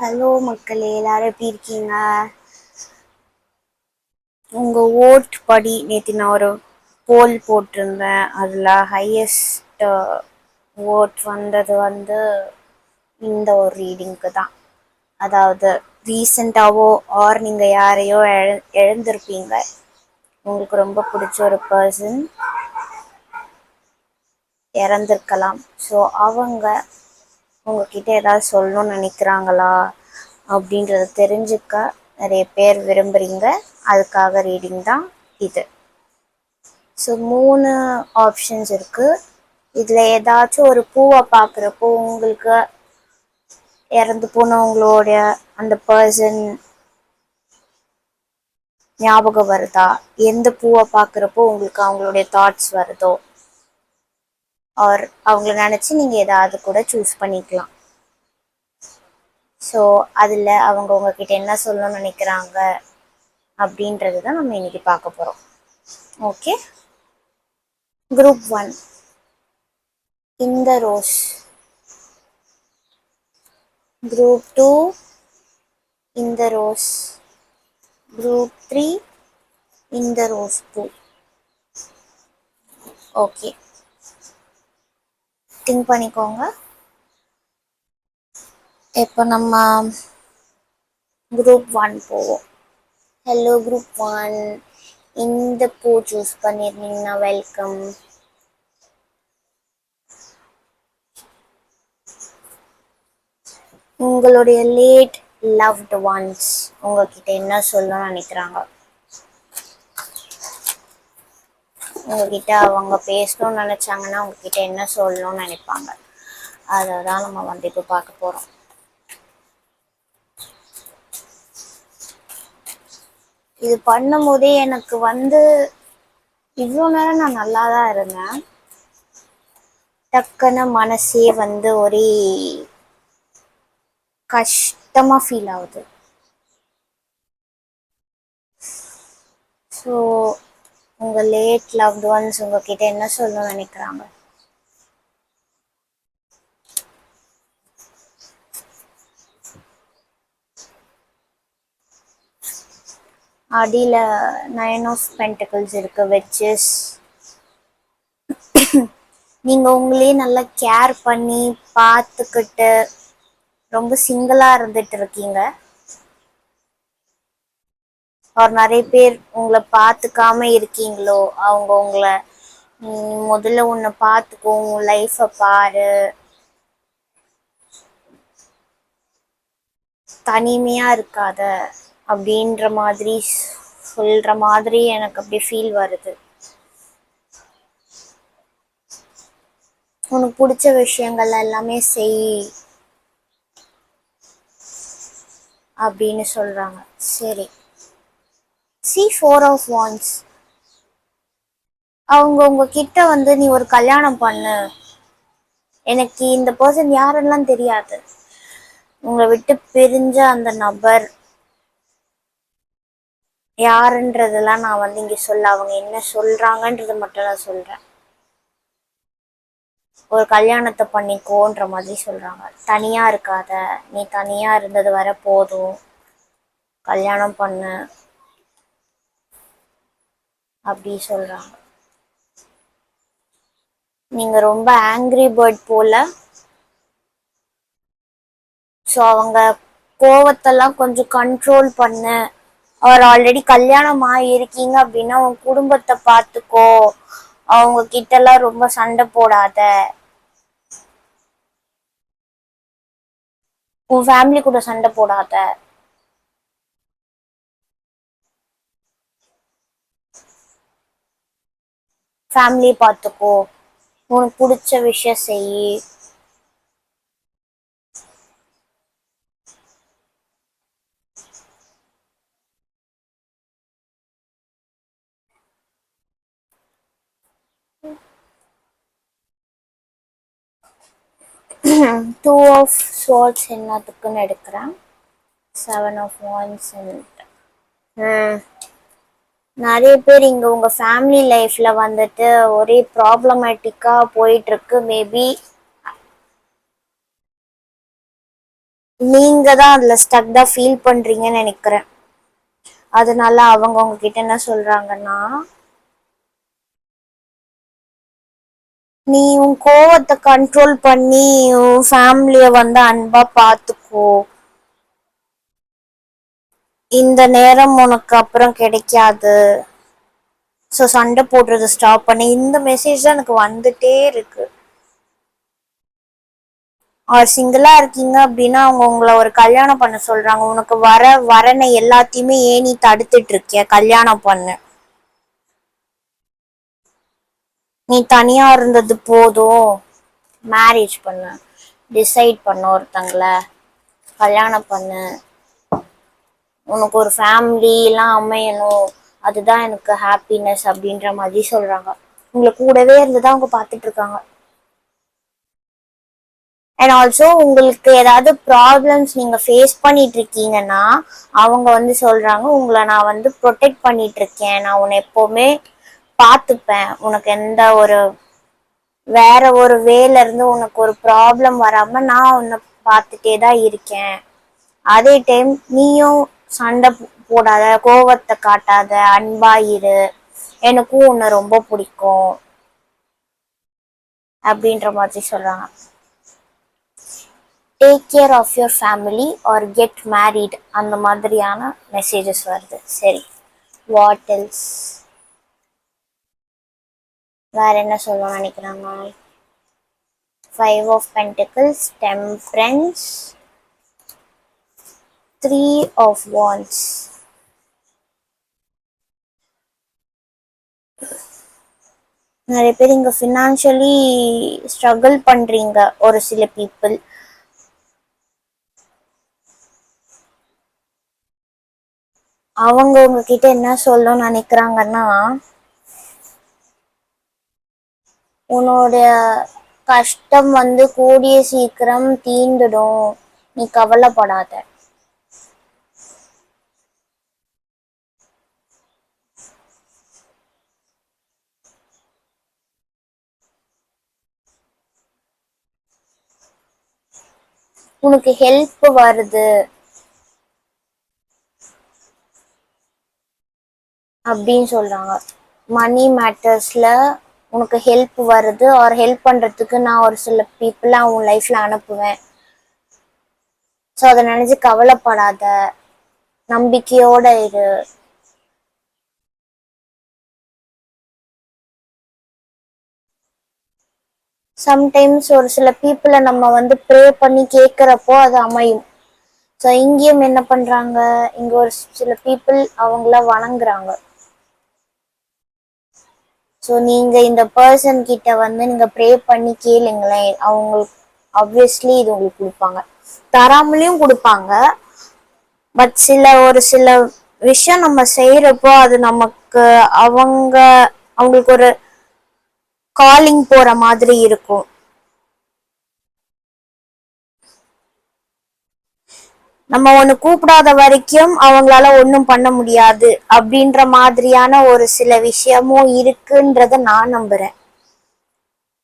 Hello மக்களே, எல்லாரும் எப்படி இருக்கீங்க? உங்க ஓட் படி நேற்று நான் ஒரு போல் போட்டிருந்தேன். அதில் ஹையஸ்ட் ஓட் வந்தது இந்த ஒரு ரீடிங்க்கு தான். அதாவது ரீசெண்டாவோ ஆர் நீங்கள் யாரையோ எழுந்திருப்பீங்க. உங்களுக்கு ரொம்ப பிடிச்ச ஒரு பர்சன் இறந்துருக்கலாம். ஸோ அவங்க உங்ககிட்ட ஏதாவது சொல்லணும்னு நினைக்கிறாங்களா அப்படின்றத தெரிஞ்சுக்க நிறைய பேர் விரும்புகிறீங்க. அதுக்காக ரீடிங் தான் இது. ஸோ 3 ஆப்ஷன்ஸ் இருக்குது. இதில் ஏதாச்சும் ஒரு பூவை பார்க்குறப்போ உங்களுக்கு இறந்து போனவங்களோட அந்த பர்சன் ஞாபகம் வருதா? எந்த பூவை பார்க்குறப்போ உங்களுக்கு அவங்களுடைய தாட்ஸ் வருதோ ஆர் அவங்கள நினச்சி நீங்கள் ஏதாவது கூட சூஸ் பண்ணிக்கலாம். ஸோ அதில் அவங்க உங்ககிட்ட என்ன சொல்லணும்னு நினைக்கிறாங்க அப்படின்றது தான் நம்ம இன்னைக்கு பார்க்க போகிறோம். ஓகே, குரூப் 1 இந்த ரோஸ், குரூப் 2 இந்த ரோஸ், குரூப் 3 இந்த ரோஸ் பூ. ஓகே, திங்க் பண்ணிக்கோங்க. இப்போ நம்ம குரூப் 1 போவோம். ஹலோ குரூப் 1, இந்த பூ சூஸ் பண்ணியிருந்தீங்கன்னா வெல்கம். உங்களுடைய லேட் லவ்ட் ஒன்ஸ் உங்ககிட்ட என்ன சொல்லணும்னு நினைக்கிறாங்க? உங்ககிட்ட அவங்க பேசணும்னு நினச்சாங்கன்னா உங்ககிட்ட என்ன சொல்லணும்னு நினைப்பாங்க? அதை தான் நம்ம இப்போ பார்க்க போகிறோம். இது பண்ணும் போதே எனக்கு இவ்வளோ நேரம் நான் நல்லா தான் இருந்தேன். டக்குன்னு மனசே ஒரே கஷ்டமாக ஃபீல் ஆகுது. ஸோ உங்கள் லேட் லவ்ட் ஒன்ஸ் உங்ககிட்ட என்ன சொல்லணும்னு நினைக்கிறாங்க? அடியில் 9 ஆஃப் பென்டக்கிள்ஸ் இருக்கு, விச்சஸ் நீங்கள் உங்களையே நல்லா கேர் பண்ணி பார்த்துக்கிட்டு ரொம்ப சிங்கிளாக இருந்துட்டு இருக்கீங்க. அவர் நிறைய பேர் உங்களை பார்த்துக்காம இருக்கீங்களோ, அவங்க உங்களை முதல்ல உன்னை பார்த்துக்கோ, உன் லைஃப்பை பாரு, தனிமையாக இருக்காத அப்படின்ற மாதிரி சொல்கிற மாதிரி எனக்கு அப்படி ஃபீல் வருது. உனக்கு பிடிச்ச விஷயங்கள் எல்லாமே செய் அப்படின்னு சொல்கிறாங்க. சரி, C4 ஆஃப் வான்ஸ். அவங்க உங்ககிட்ட நீ ஒரு கல்யாணம் பண்ணு, எனக்கு இந்த பர்சன் யாரெல்லாம் தெரியாது, உங்களை விட்டு பிரிஞ்ச அந்த நபர் யாருன்றதெல்லாம் நான் இங்கே சொல்ல, அவங்க என்ன சொல்கிறாங்கன்றது மட்டும் நான் சொல்கிறேன். ஒரு கல்யாணத்தை பண்ணிக்கோன்ற மாதிரி சொல்கிறாங்க. தனியாக இருக்காத, நீ தனியாக இருந்தது வர போதும், கல்யாணம் பண்ணு அப்படி சொல்கிறாங்க. நீங்கள் ரொம்ப ஆங்க்ரி பேர்ட் போல். ஸோ அவங்க கோவத்தெல்லாம் கொஞ்சம் கண்ட்ரோல் பண்ணு. அவர் ஆல்ரெடி கல்யாணம் ஆகியிருக்கீங்க அப்படின்னா உன் குடும்பத்தை பார்த்துக்கோ, அவங்க கிட்டலாம் ரொம்ப சண்டை போடாத, உன் ஃபேமிலி கூட சண்டை போடாத, ஃபேமிலியை பார்த்துக்கோ, உனக்கு பிடிச்ச விஷயம் செய். டூ ஆஃப் ஸ்வார்ட்ஸ் என்னத்துக்குன்னு எடுக்கிறேன். 7 ஆஃப் வான்ஸ். நிறைய பேர் இங்கே உங்கள் ஃபேமிலி லைஃப்பில் ஒரே ப்ராப்ளமேட்டிக்காக போயிட்டுருக்கு. மேபி நீங்க தான் அதுல ஸ்டக்டா ஃபீல் பண்றீங்கன்னு நினைக்கிறேன். அதனால அவங்க உங்ககிட்ட என்ன சொல்றாங்கன்னா, நீ உன் கோவத்தை கண்ட்ரோல் பண்ணி உன் ஃபேமிலிய வந்து அன்பா பாத்துக்கோ, இந்த நேரம் உனக்கு அப்புறம் கிடைக்காது, ஸோ சண்டை போடுறது ஸ்டாப் பண்ணி, இந்த மெசேஜ் தான் எனக்கு வந்துட்டே இருக்கு. அவர் சிங்கிளா இருக்கீங்க அப்படின்னா அவங்க உங்களை ஒரு கல்யாணம் பண்ண சொல்றாங்க. உனக்கு வரனை எல்லாத்தையுமே ஏன் நீ தடுத்துட்டு இருக்கிய? கல்யாணம் பண்ணு. நீ தனியா இருந்தது போதும், மேரேஜ் பண்ணு, டிசைட் பண்ண ஒருத்தங்கள கல்யாணம் பண்ணு, உனக்கு ஒரு ஃபேமிலி எல்லாம் அமையணும், அதுதான் எனக்கு ஹாப்பினஸ் அப்படின்ற மாதிரி சொல்றாங்க. உங்களை கூடவே இருந்துதான் அவங்க பார்த்துட்டு இருக்காங்க. அண்ட் ஆல்சோ உங்களுக்கு ஏதாவது ப்ராப்ளம்ஸ் நீங்க ஃபேஸ் பண்ணிட்டு இருக்கீங்கன்னா அவங்க வந்து சொல்றாங்க, உங்களை நான் வந்து ப்ரொடெக்ட் பண்ணிட்டு இருக்கேன், நான் உன்னை எப்பவுமே பார்த்துப்பேன், உனக்கு எந்த ஒரு வேற ஒரு வேல இருந்து உனக்கு ஒரு ப்ராப்ளம் வராம நான் உன்னை பார்த்துட்டே தான் இருக்கேன். அதே டைம் நீயும் சண்டை போடாத, கோவத்தை காட்டாத, அன்பா இரு, எனக்கும் உன்னை ரொம்ப பிடிக்கும் அப்படின்ற மாதிரி சொல்றாங்க. Take care of your family or get married, அந்த மாதிரியான மெசேஜஸ் வருது. சரி, வாட் எல்ஸ்? வேற என்ன சொல்ல நினைக்கிறாங்க? 5 of Pentacles, Temperance, 3 of Wands. நிறைய பேர் இங்க ஃபினான்ஷியலி ஸ்ட்ரகிள் பண்றீங்க. ஒரு சில பீப்புள் அவங்க உங்ககிட்ட என்ன சொல்லணும்னு நினைக்கிறாங்கன்னா, உன்னோட கஷ்டம் வந்து கூடிய சீக்கிரம் தீந்துடும், நீ கவலைப்படாத. உனக்கு ஹெல்ப் வருது அப்படின்னு சொல்றாங்க. மணி மேட்டர்ஸ்ல உனக்கு ஹெல்ப் வருது, ஆர் ஹெல்ப் பண்றதுக்கு நான் ஒரு சில பீப்புளை உன் லைஃப்ல அனுப்புவேன். ஸோ அதை நினைச்சு கவலைப்படாத, நம்பிக்கையோட இரு. சம்டைம்ஸ் ஒரு சில பீப்புளை நம்ம வந்து ப்ரே பண்ணி கேட்குறப்போ அது அமையும். ஸோ இங்கேயும் என்ன பண்றாங்க, இங்க ஒரு சில பீப்புள் அவங்கள வணங்குறாங்க. ஸோ நீங்க இந்த பர்சன் கிட்ட வந்து நீங்க ப்ரே பண்ணி கேளுங்களேன், அவங்களுக்கு ஆப்வியஸ்லி இது உங்களுக்கு கொடுப்பாங்க. தராமலையும் கொடுப்பாங்க. பட் ஒரு சில விஷயம் நம்ம செய்யறப்போ அது நமக்கு அவங்களுக்கு ஒரு காலிங் போற மாதிரி இருக்கும். நம்ம ஒண்ணு கூப்பிடாத வரைக்கும் அவங்களால ஒன்றும் பண்ண முடியாது அப்படின்ற மாதிரியான ஒரு சில விஷயமும் இருக்குன்றத நான் நம்புறேன்.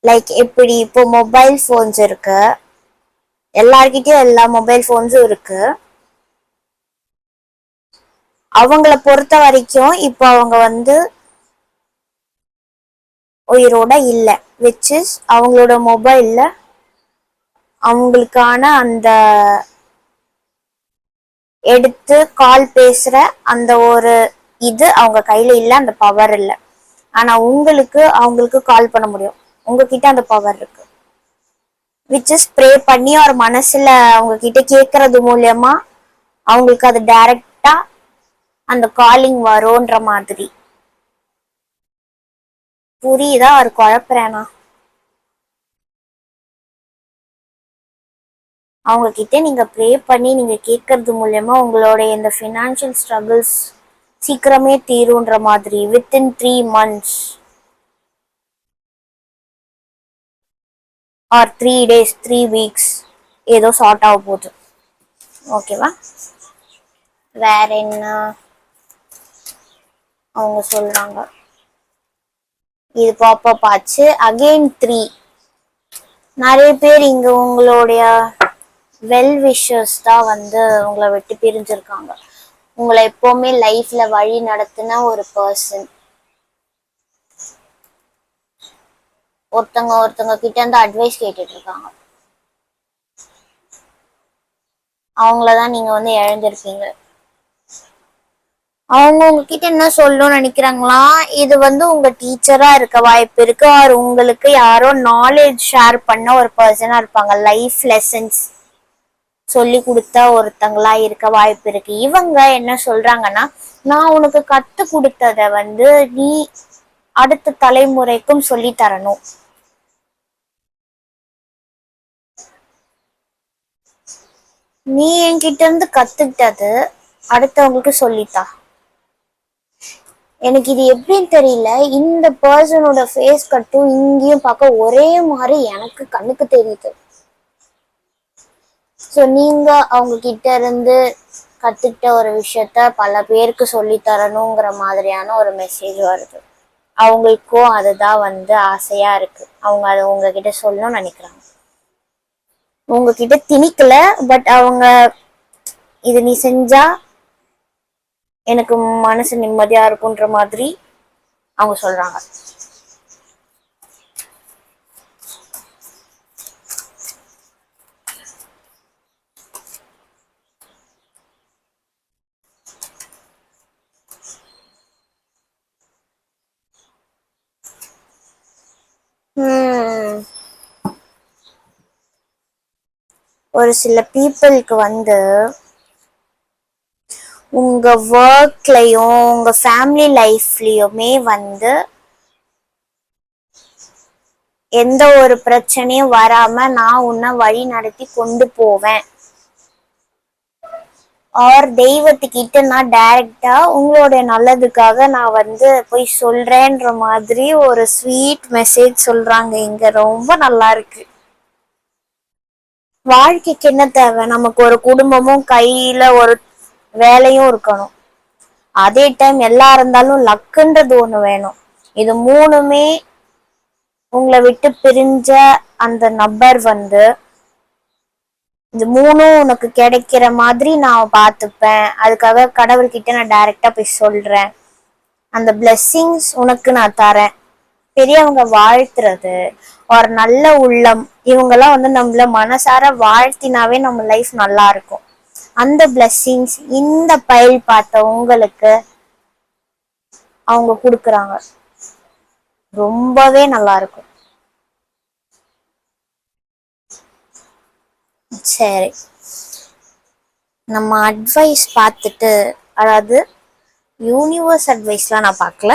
லைக் எப்படி இப்போ மொபைல் போன்ஸ் இருக்கு, எல்லார்கிட்டயும் எல்லா மொபைல் போன்ஸும் இருக்கு. அவங்கள பொறுத்த வரைக்கும் இப்போ அவங்க வந்து உயிரோட இல்லை, விச் இஸ் அவங்களோட மொபைல்ல அவங்களுக்கான அந்த எடுத்து கால் பேசுற அந்த ஒரு இது அவங்க கையில இல்ல, அந்த பவர் இல்லை. ஆனா அவங்களுக்கு கால் பண்ண முடியும், உங்ககிட்ட அந்த பவர் இருக்கு. விச் இஸ் ப்ரே பண்ணி ஒரு மனசுல அவங்க கிட்ட கேட்கறது மூலியமா அவங்களுக்கு அது டைரக்டா அந்த காலிங் வரும்ன்ற மாதிரி. புரியுதா? ஒரு குழப்பறேனா? அவங்க கிட்ட நீங்க ப்ரே பண்ணி நீங்க கேட்கறது மூலியமா உங்களுடைய இந்த ஃபினான்ஷியல் ஸ்ட்ரகிள்ஸ் சீக்கிரமே தீருன்ற மாதிரி. Within 3 months or 3 days, 3 weeks ஏதோ சார்ட் ஆக போகுது. ஓகேவா? வேற என்ன அவங்க சொல்றாங்க? இது பாப்பப் ஆச்சு. அகெயின் 3. நிறைய பேர் இங்க உங்களுடைய வெல் விஷர்ஸ் தான் வந்து உங்களை விட்டு பிரிஞ்சிருக்காங்க. உங்களை எப்பவுமே லைஃப்ல வழி நடத்தின ஒரு பர்சன். ஒருத்தங்க கிட்ட இருந்து அட்வைஸ் கேட்டுட்டு இருக்காங்க. அவங்களதான் நீங்க வந்து இழந்திருக்கீங்க. அவங்க உங்ககிட்ட என்ன சொல்லணும்னு நினைக்கிறாங்களா, இது வந்து உங்க டீச்சரா இருக்க வாய்ப்பு இருக்கு. ஆர் உங்களுக்கு யாரோ நாலேஜ் ஷேர் பண்ண ஒரு பர்சனா இருப்பாங்க. லைஃப் லெசன்ஸ் சொல்லி கொடுத்தா ஒருத்தங்களா இருக்க வாய்ப்பு இருக்கு. இவங்க என்ன சொல்றாங்கன்னா, நான் உனக்கு கத்து கொடுத்தத வந்து நீ அடுத்த தலைமுறைக்கும் சொல்லி தரணும். நீ என்கிட்ட இருந்து கத்துக்கிட்டது அடுத்தவங்களுக்கு சொல்லித்தா. எனக்கு இது எப்படின்னு தெரியல, இந்த பர்சனோட ஃபேஸ் கட்டும் இங்கேயும் பார்க்க ஒரே மாதிரி எனக்கு கண்ணுக்கு தெரியுது. ஸோ நீங்க அவங்க கிட்ட இருந்து கத்துக்கிட்ட ஒரு விஷயத்த பல பேருக்கு சொல்லி தரணுங்கிற மாதிரியான ஒரு மெசேஜ் வருது. அவங்களுக்கும் அதுதான் வந்து ஆசையா இருக்கு. அவங்க அதை உங்ககிட்ட சொல்லணும்னு நினைக்கிறாங்க. உங்ககிட்ட திணிக்கல, பட் அவங்க இது நீ செஞ்சா எனக்கு மனசு நிம்மதியா இருக்குன்ற மாதிரி அவங்க சொல்றாங்க. ஒரு சில பீப்புளுக்கு வந்து உங்க ஒர்க்லயும் உங்க ஃபேமிலி லைஃப்லயுமே வந்து எந்த ஒரு பிரச்சனையும் வராம நான் உன்னை வழி நடத்தி கொண்டு போவேன், ஆர் தெய்வத்துக்கிட்ட நான் டைரக்டா உங்களுடைய நல்லதுக்காக நான் வந்து போய் சொல்றேன்ற மாதிரி ஒரு ஸ்வீட் மெசேஜ் சொல்றாங்க. இங்க ரொம்ப நல்லா இருக்கு. வாழ்க்கைக்கு என்ன தேவை? நமக்கு ஒரு குடும்பமும் கையில ஒரு வேலையும் இருக்கணும். அதே டைம் எல்லா இருந்தாலும் லக்குன்றது ஒண்ணு வேணும். இது மூணுமே உங்களை விட்டு பிரிஞ்ச அந்த நபர் வந்து இது மூணும் உனக்கு கிடைக்கிற மாதிரி நான் பார்த்துப்பேன், அதுக்காக கடவுள்கிட்ட நான் டைரக்டா போய் சொல்றேன், அந்த பிளெஸ்ஸிங்ஸ் உனக்கு நான் தரேன், பெரியவங்க வாழ்த்துறது ஒரு நல்ல உள்ளம், இவங்கெல்லாம் வந்து நம்மள மனசார வாழ்த்தினாவே நம்ம லைஃப் நல்லா இருக்கும். அந்த பிளெஸ்ஸிங்ஸ் இந்த பைல் பார்த்த உங்களுக்கு அவங்க கொடுக்குறாங்க. ரொம்பவே நல்லா இருக்கும். சரி, நம்ம அட்வைஸ் பார்த்துட்டு, அதாவது யூனிவர்ஸ் அட்வைஸ்லாம் நான் பார்க்கல,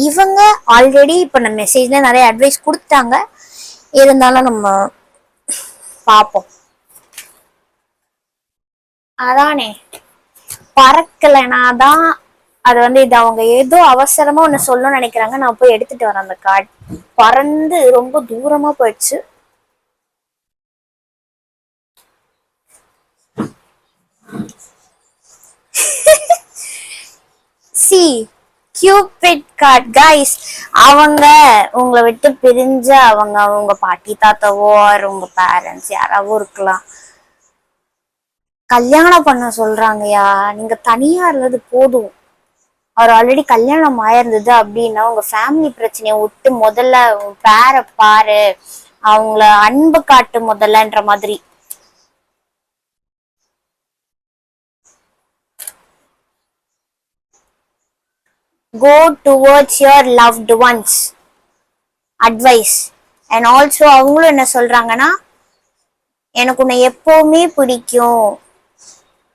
இவங்க ஆல்ரெடி இப்போ நம்ம மெசேஜ்ல நிறைய அட்வைஸ் கொடுத்தாங்க, இருந்தாலும் நம்ம பார்ப்போம். அதானே பறக்கலைனாதான் அது வந்து இது அவங்க ஏதோ அவசரமா ஒன்று சொல்லணும்னு நினைக்கிறாங்க. நான் போய் எடுத்துட்டு வரேன் அந்த கார்டு. பறந்து ரொம்ப தூரமா போயிடுச்சு. C cubit card guys. அவங்க உங்களை விட்டு பிரிஞ்ச அவங்க பாட்டி தாத்தாவோ உங்க பேரண்ட்ஸ் யாராவோ இருக்கலாம், கல்யாணம் பண்ண சொல்றாங்கயா. நீங்க தனியா இருந்தது போதும். அவர் ஆல்ரெடி கல்யாணம் ஆயிருந்தது அப்படின்னா உங்க ஃபேமிலி பிரச்சனையை விட்டு முதல்ல பேரை பாரு, அவங்கள அன்பு காட்டு முதல்லன்ற மாதிரி. Go towards your loved ones advice. And also அவங்களும் என்ன சொல்றாங்கன்னா, எனக்கு உன்னை எப்பவுமே பிடிக்கும்,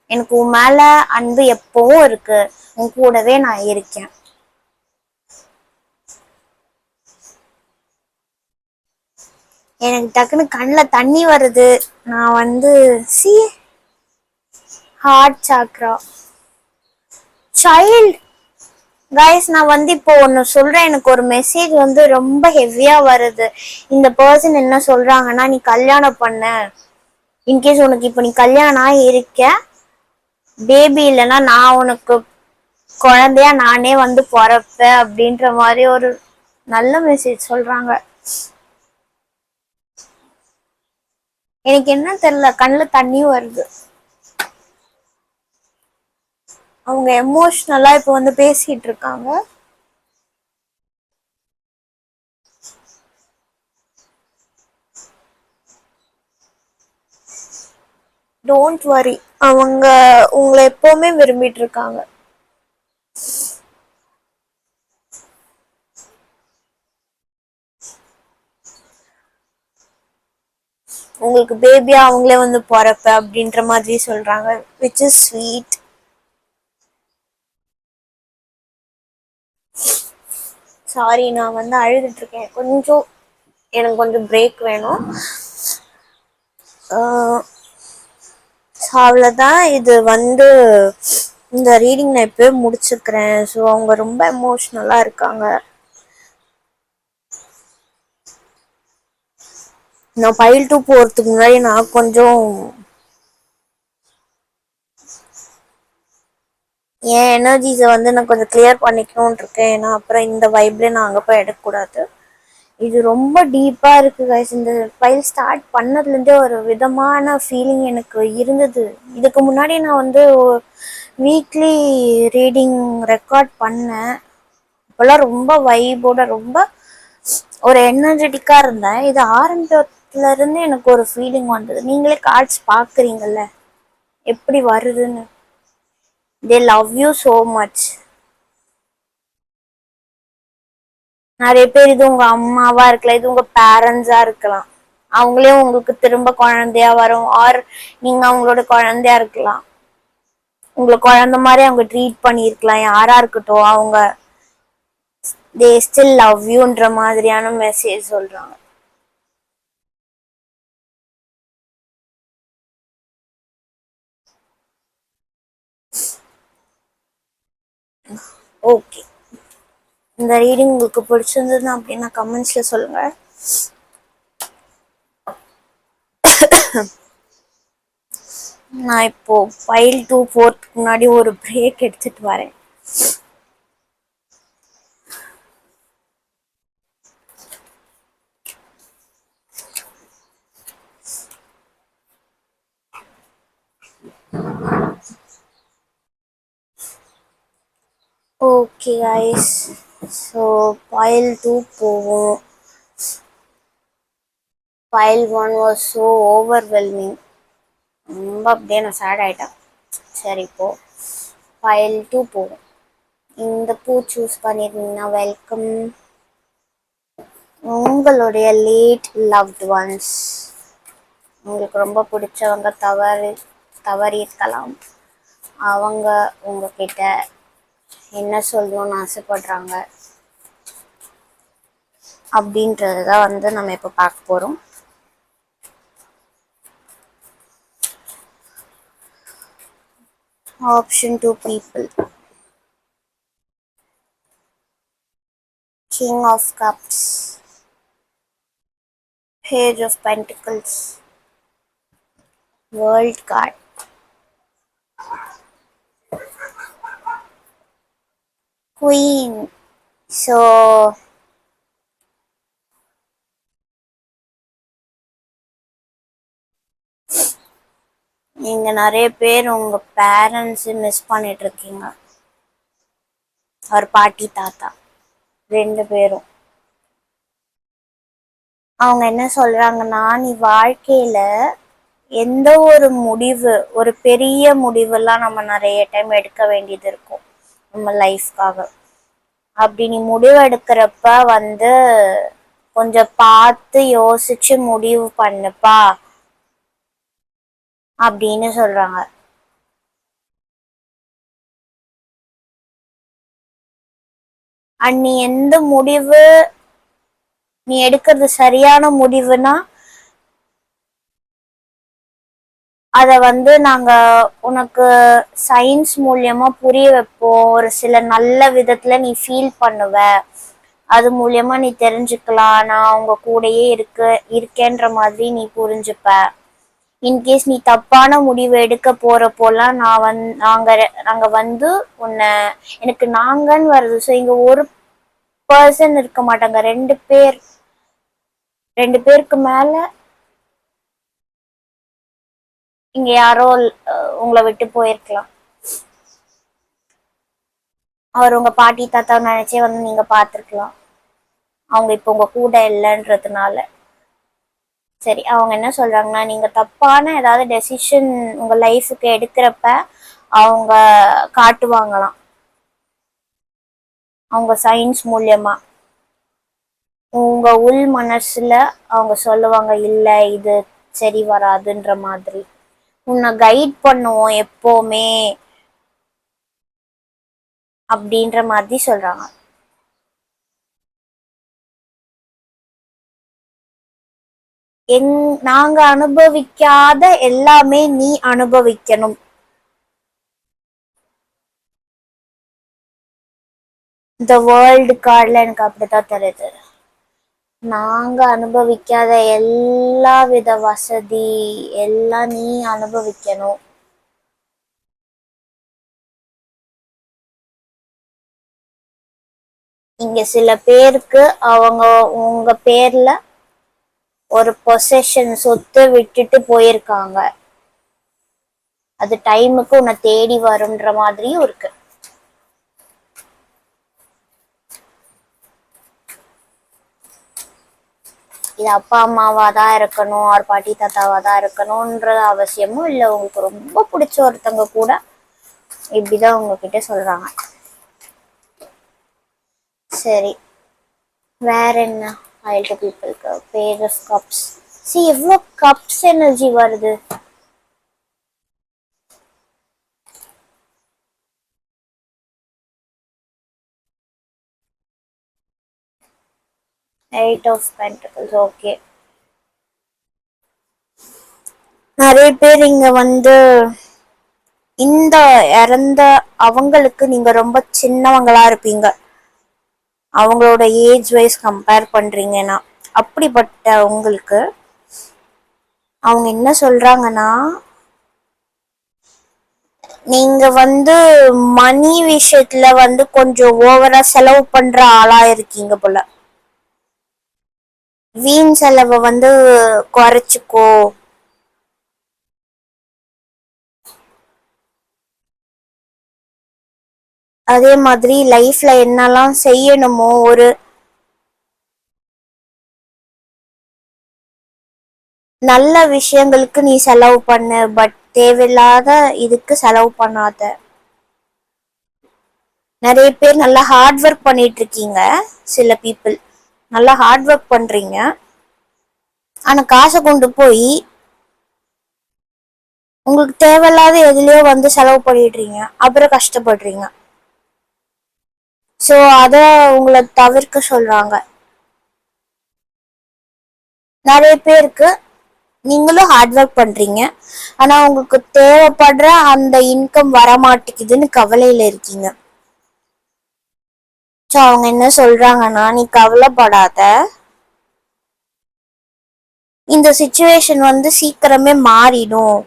எனக்கு உன் மேல அன்பு எப்பவும் இருக்கு, உன் கூடவே நான் இருக்கேன். எனக்கு டக்குன்னு கண்ணில் தண்ணி வருது. நான் வந்து ஹார்ட் சாக்ரா சைல்ட் கைஸ். நான் வந்து இப்போ ஒன்று சொல்றேன், எனக்கு ஒரு மெசேஜ் வந்து ரொம்ப ஹெவியா வருது. இந்த பர்சன் என்ன சொல்றாங்கன்னா, நீ கல்யாணம் பண்ண, இன்கேஸ் உனக்கு இப்போ நீ கல்யாணம் இருக்க, பேபி இல்லைன்னா நான் உனக்கு குழந்தையா நானே வந்து பிறப்பேன் அப்படின்ற மாதிரி ஒரு நல்ல மெசேஜ் சொல்றாங்க. எனக்கு என்ன தெரியல, கண்ணுல தண்ணியும் வருது. அவங்க எமோஷ்னலா இப்ப வந்து பேசிட்டு இருக்காங்க. டோன்ட் வரி, அவங்க உங்களை எப்பவுமே விரும்பிட்டு இருக்காங்க. உங்களுக்கு பேபியா அவங்களே வந்து பிறப்ப அப்படின்ற மாதிரி சொல்றாங்க, விச் இஸ் ஸ்வீட். சாரி, நான் வந்து அழுதுட்டு இருக்கேன் கொஞ்சம், எனக்கு கொஞ்சம் பிரேக் வேணும். அவ்வளோதான். இது வந்து இந்த ரீடிங் நான் இப்போயே முடிச்சுக்கிறேன். ஸோ அவங்க ரொம்ப எமோஷ்னலாக இருக்காங்க. நான் பைல் 2 போகிறதுக்கு முன்னாடி நான் கொஞ்சம் என் எனர்ஜிஸை வந்து நான் கொஞ்சம் கிளியர் பண்ணிக்கணும்னு இருக்கேன். ஏன்னா அப்புறம் இந்த வைப்லேயே நான் அங்கே போய் எடுக்கக்கூடாது. இது ரொம்ப டீப்பாக இருக்குது கைஸ். இந்த ஃபைல் ஸ்டார்ட் பண்ணதுலேருந்தே ஒரு விதமான ஃபீலிங் எனக்கு இருந்தது. இதுக்கு முன்னாடி நான் வந்து வீக்லி ரீடிங் ரெக்கார்ட் பண்ணேன். இப்போல்லாம் ரொம்ப வைபோட ரொம்ப ஒரு எனர்ஜெட்டிக்காக இருந்தேன். இது ஆரம்பத்துலேருந்து எனக்கு ஒரு ஃபீலிங் வந்தது. நீங்களே கார்ட்ஸ் பார்க்குறீங்கல்ல எப்படி வருதுன்னு. They love you so much. நிறைய பேர் இது உங்க அம்மாவா இருக்கலாம், இது உங்க பேரண்ட்ஸா இருக்கலாம். அவங்களே உங்களுக்கு திரும்ப குழந்தையா வரும், ஆர் நீங்க அவங்களோட குழந்தையா இருக்கலாம். உங்களை குழந்தை மாதிரி அவங்க ட்ரீட் பண்ணியிருக்கலாம். யாரா இருக்கட்டும், அவங்க தே ஸ்டில் லவ் யூன்ற மாதிரியான மெசேஜ் சொல்றாங்க. ஓகே, இந்த ரீடிங் உங்களுக்கு பிடிச்சிருந்ததுன்னா அப்படின்னா கமெண்ட்ஸ்ல சொல்லுங்க. நான் இப்போ ஃபைல் 2 போறதுக்கு முன்னாடி ஒரு பிரேக் எடுத்துட்டு வரேன். ஓகே கைஸ், ஸோ ஃபைல் 2 போவோம். File 1 was so overwhelming. ரொம்ப அப்படியே நான் சேட் ஆகிட்டேன். சரி, இப்போ ஃபைல் 2 போவோம். இந்த பூ சூஸ் பண்ணியிருந்தீங்கன்னா வெல்கம். உங்களுடைய லேட் லவ்ட் ஒன்ஸ், உங்களுக்கு ரொம்ப பிடிச்சவங்க தவறி இருக்கலாம். அவங்க உங்ககிட்ட என்ன சொல்லணும்னு ஆசைப்படுறாங்க அப்படின்றது தான் வந்து நம்ம இப்போ பார்க்க போகிறோம். Option 2 people. King of Cups, Page of Pentacles, World card, Queen. So நீங்க நிறைய பேர் உங்க பேரண்ட்ஸ் மிஸ் பண்ணிட்டு இருக்கீங்க. ஒரு பாட்டி தாத்தா 2 பேரும். அவங்க என்ன சொல்றாங்கன்னா, நீ வாழ்க்கையில எந்த ஒரு முடிவு, ஒரு பெரிய முடிவெல்லாம் நம்ம நிறைய டைம் எடுக்க வேண்டியது இருக்கும் நம்ம லைஃப்காக. அப்படி நீ முடிவு எடுக்கிறப்ப வந்து கொஞ்சம் பார்த்து யோசிச்சு முடிவு பண்ணுப்பா அப்படின்னு சொல்றாங்க. நீ எந்த முடிவு நீ எடுக்கிறது சரியான முடிவுனா அதை வந்து நாங்க உனக்கு சயின்ஸ் மூலியமா புரிய வைப்போம். ஒரு சில நல்ல விதத்துல நீ ஃபீல் பண்ணுவ, அது மூலியமா நீ தெரிஞ்சுக்கலாம். நான் உங்க கூடயே இருக்கேன்ற மாதிரி நீ புரிஞ்சுப்ப. இன்கேஸ் நீ தப்பான முடிவு எடுக்க போறப்போலாம் நாங்க வந்து உன்னை, எனக்கு நாங்கன்னு வருது. ஸோ இங்க ஒரு பர்சன் இருக்க மாட்டாங்க, 2 பேர், 2 பேருக்கு மேல இங்க யாரோ உங்களை விட்டு போயிருக்கலாம். அவர் உங்க பாட்டி தாத்தா நினைச்சே வந்து நீங்க பாத்துருக்கலாம். அவங்க இப்ப உங்க கூட இல்லைன்றதுனால. சரி, அவங்க என்ன சொல்றாங்கன்னா, நீங்க தப்பான ஏதாவது டெசிஷன் உங்க லைஃபுக்கு எடுக்கிறப்ப அவங்க காட்டுவாங்களாம். அவங்க சயின்ஸ் மூலியமா உங்க உள் மனசுல அவங்க சொல்லுவாங்க, இல்ல இது சரி வராதுன்ற மாதிரி. உன்னை கைட் பண்ணுவோம் எப்பவுமே அப்படின்ற மாதிரி சொல்றாங்க. நாங்க அனுபவிக்காத எல்லாமே நீ அனுபவிக்கணும். இந்த வேர்ல்டு கார்டில் எனக்கு அப்படித்தான் தெரியுது. நாங்க அனுபவிக்காத எல்லா வித வசதி எல்லாம் நீ அனுபவிக்கணும். இங்க சில பேருக்கு அவங்க உங்க பேர்ல ஒரு பொசெஷன் சொத்து விட்டுட்டு போயிருக்காங்க. அது டைமுக்கு உன்னை தேடி வரும்ன்ற மாதிரியும் இருக்கு. இது அப்பா அம்மாவா தான் இருக்கணும், ஒரு பாட்டி தாத்தாவா தான் இருக்கணும்ன்ற அவசியமும் இல்லை. உங்களுக்கு ரொம்ப பிடிச்ச ஒருத்தவங்க கூட இப்படிதான் உங்ககிட்ட சொல்றாங்க. சரி, வேற என்ன? ஐல்டு பீப்புளுக்கு பேஜ் ஆஃப் கப்ஸ். சி எவ்வளோ கப்ஸ் எனர்ஜி வருது. Eight of pentacles. ஓகே, நிறைய பேர் இங்க வந்து இந்த இறந்த அவங்களுக்கு நீங்க ரொம்ப சின்னவங்களா இருப்பீங்க, அவங்களோட ஏஜ் வைஸ் கம்பேர் பண்றீங்கன்னா. அப்படிப்பட்ட உங்களுக்கு அவங்க என்ன சொல்றாங்கன்னா, நீங்க வந்து மணி விஷயத்துல வந்து கொஞ்சம் ஓவரா செலவு பண்ற ஆளா இருக்கீங்க போல. வீண் செலவை வந்து குறைச்சிக்கோ. அதே மாதிரி லைஃப்ல என்னெல்லாம் செய்யணுமோ ஒரு நல்ல விஷயங்களுக்கு நீ செலவு பண்ணு, பட் தேவையில்லாத இதுக்கு செலவு பண்ணாத. நிறைய பேர் நல்லா ஹார்ட் ஒர்க் பண்ணிட்டு இருக்கீங்க. சில பீப்புள் நல்லா ஹார்ட் ஒர்க் பண்றீங்க, ஆனா காசை கொண்டு போய் உங்களுக்கு தேவையில்லாத எதுலயோ வந்து செலவு பண்ணிடுறீங்க, அப்புறம் கஷ்டப்படுறீங்க. ஸோ அத உங்களை தவிர்க்க சொல்றாங்க. நிறைய பேருக்கு நீங்களும் ஹார்ட் ஒர்க் பண்றீங்க, ஆனா உங்களுக்கு தேவைப்படுற அந்த இன்கம் வரமாட்டேங்குதுன்னு கவலையில இருக்கீங்க. ஸோ அவங்க என்ன சொல்றாங்கன்னா, நீ கவலைப்படாத, இந்த சிச்சுவேஷன் வந்து சீக்கிரமே மாறிடும்.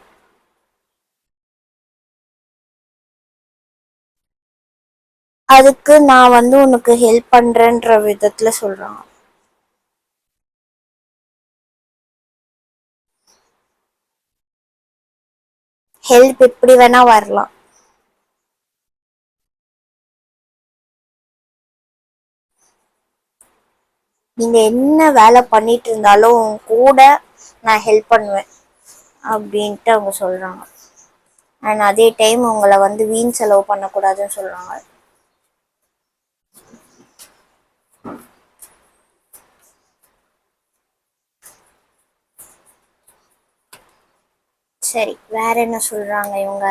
அதுக்கு நான் வந்து உனக்கு ஹெல்ப் பண்றேன்ற விதத்துல சொல்றாங்க. ஹெல்ப் எப்படி வேணா வரலாம். நீங்க என்ன வேலை பண்ணிட்டு இருந்தாலும் கூட நான் ஹெல்ப் பண்ணுவேன் அப்படின்ட்டு அவங்க சொல்றாங்க. அண்ட் அதே டைம் உங்களை வந்து வீண் செலவு பண்ணக்கூடாதுன்னு சொல்றாங்க. சரி, வேற என்ன சொல்றாங்க இவங்க?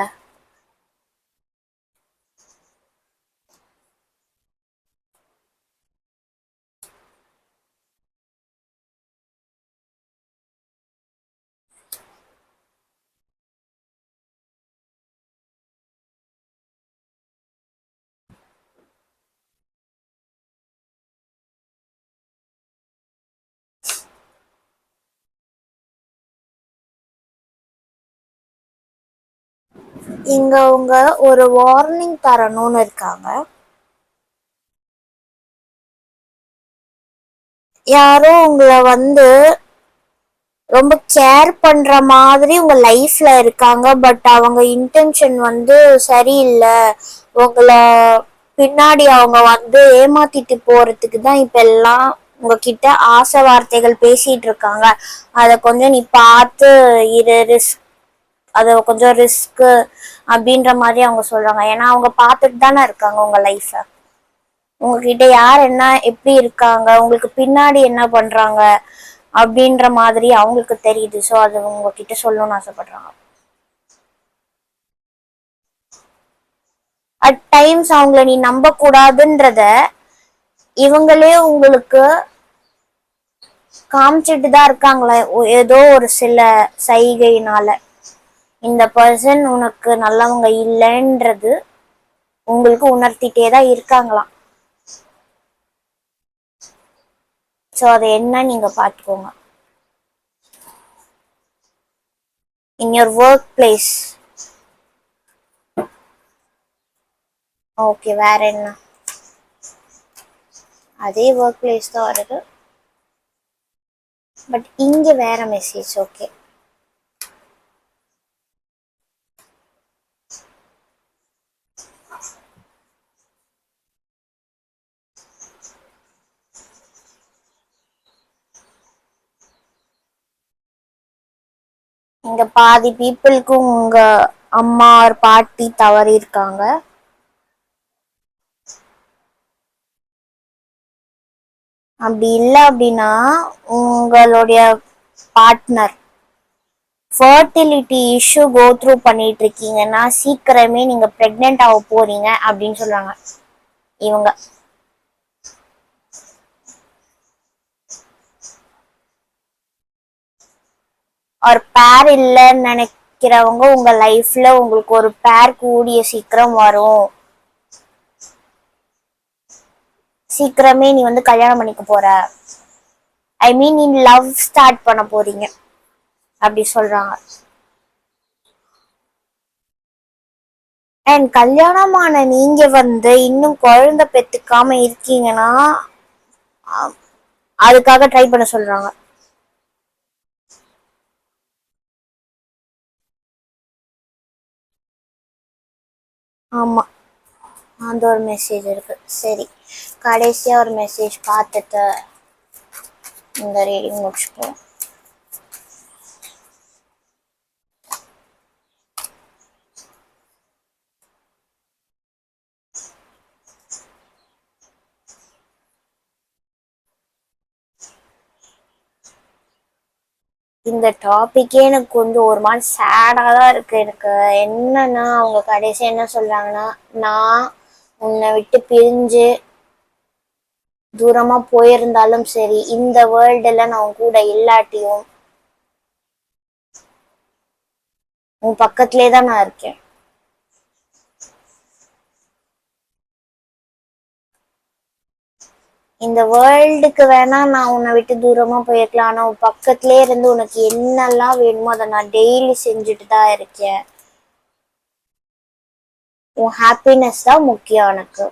இங்க அவங்க ஒரு வார்னிங் தரணும்னு இருக்காங்க. யாரோ உங்களை வந்து ரொம்ப கேர் பண்ற மாதிரி உங்க லைஃப்ல இருக்காங்க. பட் அவங்க இன்டென்ஷன் வந்து சரியில்லை. உங்களை பின்னாடி அவங்க வந்து ஏமாத்திட்டு போறதுக்கு தான் இப்ப எல்லாம் உங்ககிட்ட ஆசை வார்த்தைகள் பேசிட்டு இருக்காங்க. அதை கொஞ்சம் நீ பார்த்து இரு, அதை கொஞ்சம் ரிஸ்க் அப்படின்ற மாதிரி அவங்க சொல்றாங்க. ஏன்னா அவங்க பார்த்துட்டு தானே இருக்காங்க உங்க லைஃப. உங்ககிட்ட யார் என்ன எப்படி இருக்காங்க, உங்களுக்கு பின்னாடி என்ன பண்றாங்க அப்படின்ற மாதிரி அவங்களுக்கு தெரியுது. ஸோ அது உங்ககிட்ட சொல்லணும்னு ஆசைப்படுறாங்க. அட் டைம்ஸ் அவங்கள நீ நம்ப கூடாதுன்றத இவங்களே உங்களுக்கு காமிச்சிட்டு தான் இருக்காங்களே ஏதோ ஒரு சில சைகையினால. இந்த பர்சன் உனக்கு நல்லவங்க இல்லைன்றது உங்களுக்கு உணர்த்திட்டே தான் இருக்காங்களாம். ஸோ அதை என்ன நீங்க பார்த்துக்கோங்க. In your work place. Okay, வேற என்ன? அதே ஒர்க் பிளேஸ் தான் வருது, பட் இங்க வேற மெசேஜ். ஓகே, இங்க பாதி பீப்புளுக்கு உங்க அம்மா ஒரு பாட்டி தவறி இருக்காங்க. அப்படி இல்லை அப்படின்னா உங்களுடைய partner fertility issue go through பண்ணிட்டு இருக்கீங்கன்னா சீக்கிரமே நீங்க பிரெக்னென்ட் ஆக போறீங்க அப்படின்னு சொல்றாங்க இவங்க. ஒரு பேர் இல்லைன்னு நினைக்கிறவங்க உங்க லைஃப்ல உங்களுக்கு ஒரு பேர் கூடிய சீக்கிரம் வரும். சீக்கிரமே நீ வந்து கல்யாணம் பண்ணிக்க போற, ஐ மீன் நீ லவ் ஸ்டார்ட் பண்ண போறீங்க அப்படி சொல்றாங்க. அண்ட் கல்யாணமான நீங்க வந்து இன்னும் குழந்தை பெத்துக்காம இருக்கீங்கன்னா அதுக்காக ட்ரை பண்ண சொல்றாங்க. ஆமா, அந்த ஒரு மெசேஜ் இருக்கு. சரி, கடைசியா ஒரு மெசேஜ் பார்த்துட்டு இந்த ரீடிங் முடிச்சுப்போம். இந்த டாபிக்கே எனக்கு கொஞ்சம் ஒரு மாதிரி சேடாக தான் இருக்கு. எனக்கு என்னன்னா அவங்க கடைசி என்ன சொல்றாங்கன்னா, நான் உன்னை விட்டு பிரிஞ்சு தூரமா போயிருந்தாலும் சரி, இந்த வேர்ல்டுல நான் உன் கூட இல்லாட்டியும் உன் பக்கத்திலே தான் நான் இருக்கேன். இந்த வேர்ல்டுக்கு வேணா நான் உன்னை விட்டு தூரமா போயிருக்கலாம், ஆனா உன் பக்கத்திலே இருந்து உனக்கு என்னெல்லாம் வேணுமோ அதை நான் டெய்லி செஞ்சுட்டு தான் இருக்கேன். உன் ஹாப்பினஸ் தான் முக்கியம் எனக்கு.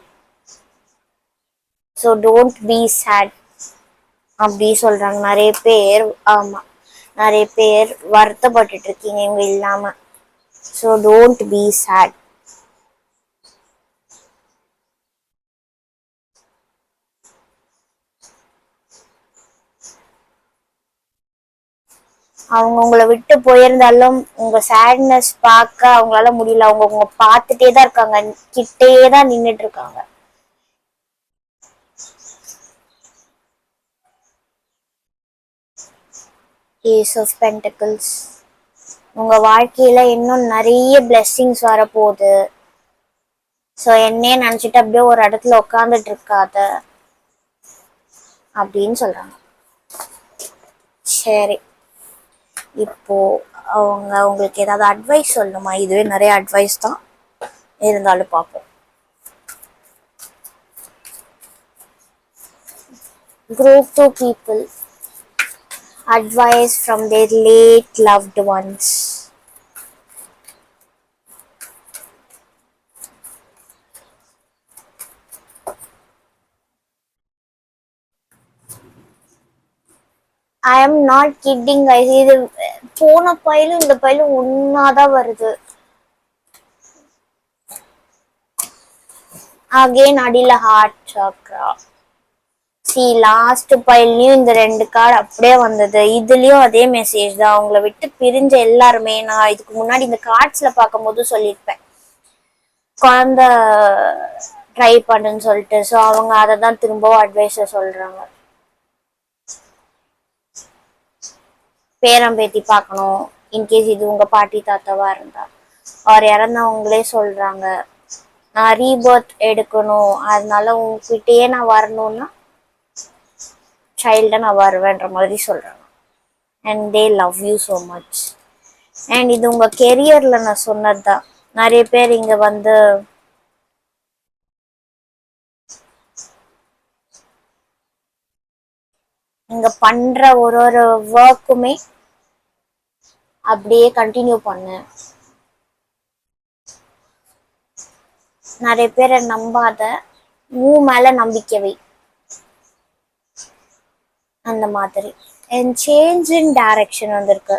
ஸோ டோன்ட் பி சேட் அப்படி சொல்றாங்க நிறைய பேர். ஆமா, நிறைய பேர் வருத்தப்பட்டுட்டு இருக்கீங்க இவங்க இல்லாம. So don't be sad. அவங்க உங்களை விட்டு போயிருந்தாலும் உங்க சேட்னஸ் பார்க்க அவங்களால முடியல. அவங்க உங்க பார்த்துட்டே தான் இருக்காங்க, கிட்டே தான் நின்றுட்டு இருக்காங்க. Ace of pentacles. உங்க வாழ்க்கையில இன்னும் நிறைய பிளெஸ்ஸிங்ஸ் வரப்போகுது. ஸோ என்னையே நினச்சிட்டு அப்படியே ஒரு இடத்துல உட்காந்துட்டு இருக்காத அப்படின்னு சொல்றாங்க. சரி, இப்போ அவங்க உங்களுக்கு ஏதாவது அட்வைஸ் சொல்லணுமா? இதுவே நிறைய அட்வைஸ் தான், இருந்தாலும் பார்ப்போம். Group 2 people, advice from their late loved ones. I am not kidding guys. இது போன பையிலும் இந்த பையிலும் ஒன்னாதான் வருது. அகைன் அடியில ஹார்ட் சக்ரா. சி லாஸ்ட் பைல்லையும் இந்த 2 கார்டு அப்படியே வந்தது. இதுலயும் அதே மெசேஜ் தான். அவங்கள விட்டு பிரிஞ்ச எல்லாருமே, நான் இதுக்கு முன்னாடி இந்த கார்ட்ஸ்ல பார்க்கும்போது சொல்லியிருப்பேன் குழந்தை ட்ரை பண்ணுன்னு சொல்லிட்டு. ஸோ அவங்க அதை தான் திரும்பவும் அட்வைஸை சொல்றாங்க. பேரம்பேத்தி பார்க்கணும். இன்கேஸ் இது உங்க பாட்டி தாத்தாவா இருந்தா, அவர் இறந்தவங்களே சொல்றாங்க நான் ரீபர்த் எடுக்கணும், அதனால உங்ககிட்டயே நான் வரணும்னா சைல்ட நான் வருவேன்ற மாதிரி சொல்றாங்க. And they love you so much. And இது உங்க கெரியர்ல நான் சொன்னதுதான். நிறைய பேர் இங்க வந்து இங்க பண்ற ஒரு ஒர்க்குமே அப்படியே கண்டினியூ பண்ணு. நிறைய பேரை நம்பாத, உன் மேல நம்பிக்கை வை, அந்த மாதிரி. அண்ட் சேஞ்ச் இன் டைரக்ஷன் வந்திருக்கு.